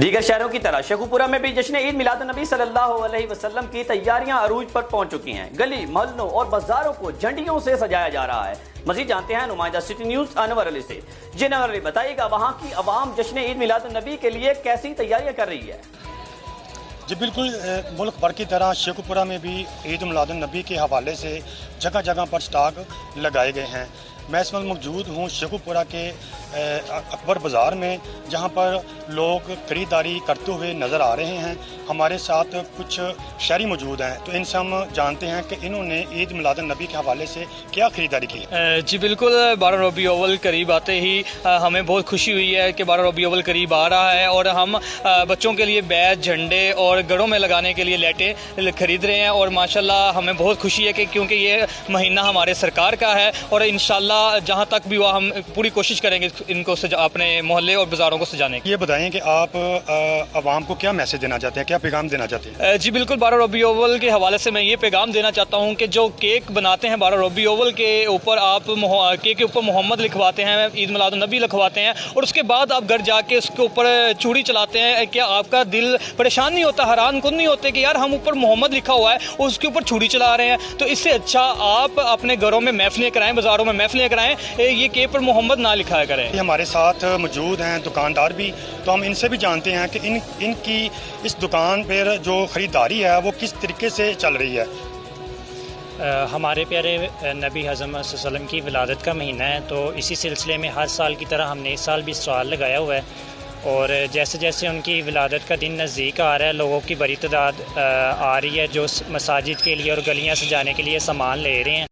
दीगर शहरों की तरह शेखुपुरा में भी जश्न ईद मिलाद नबी सल्लल्लाहु अलैहि वसल्लम की तैयारियां अरूज पर पहुंच चुकी हैं। गली मोहल्लों और बाजारों को झंडियों से सजाया जा रहा है। मजीद जानते हैं नुमाइंदा सिटी न्यूज अनवर अली से। जी अनवर अली, बताइएगा वहां की आवाम जश्न ईद मिलाद नबी के लिए कैसी तैयारियां कर रही है? जी बिल्कुल, मुल्क भर की तरह शेखुपुरा में भी ईद मिलाद नबी के हवाले से जगह जगह पर स्टॉक लगाए गए हैं। मैं इस वक्त मौजूद हूँ शेखुपुरा के अकबर बाज़ार में, जहाँ पर लोग खरीदारी करते हुए नज़र आ रहे हैं। हमारे साथ कुछ शहरी मौजूद हैं, तो इनसे हम जानते हैं कि इन्होंने ईद मिलाद नबी के हवाले से क्या खरीदारी की। जी बिल्कुल, 12 रबी अव्वल करीब आते ही हमें बहुत खुशी हुई है कि 12 रबी अव्वल करीब आ रहा है और हम बच्चों के लिए बैज, झंडे और घरों में लगाने के लिए लाइटें खरीद रहे हैं। और माशाल्लाह हमें बहुत खुशी है कि क्योंकि ये महीना हमारे सरकार का है और इंशाल्लाह जहाँ तक भी हुआ हम पूरी कोशिश करेंगे इनको अपने मोहल्ले और बाज़ारों को सजाने की। ये बताएं कि आप आवाम को क्या मैसेज देना चाहते हैं, क्या पैगाम देना चाहते हैं? जी बिल्कुल, 12 रबी अव्वल के हवाले से मैं ये पैगाम देना चाहता हूँ कि जो केक बनाते हैं 12 रबी अव्वल के ऊपर, आप केक के ऊपर मोहम्मद लिखवाते हैं, ईद मिलाद नबी लिखवाते हैं और उसके बाद आप घर जाके उसके ऊपर चूड़ी चलाते हैं, क्या आपका दिल परेशान नहीं होता, हैरान कुन नहीं होते कि यार हम ऊपर मोहम्मद लिखा हुआ है और उसके ऊपर चूड़ी चला रहे हैं? तो इससे अच्छा आप अपने घरों में महफिलें कराएं, बाज़ारों में महफिलें कराएं, ये केक पर मोहम्मद ना लिखा करें। हमारे साथ मौजूद हैं दुकानदार भी, तो हम इनसे भी जानते हैं कि इनकी इस दुकान पर जो ख़रीदारी है वो किस तरीके से चल रही है। हमारे प्यारे नबी हज़रत सल्लल्लाहु की विलादत का महीना है, तो इसी सिलसिले में हर साल की तरह हमने इस साल भी स्टॉल लगाया हुआ है और जैसे जैसे उनकी विलादत का दिन नज़दीक आ रहा है, लोगों की बड़ी तादाद आ रही है जो मसाजिद के लिए और गलियां सजाने के लिए सामान ले रहे हैं।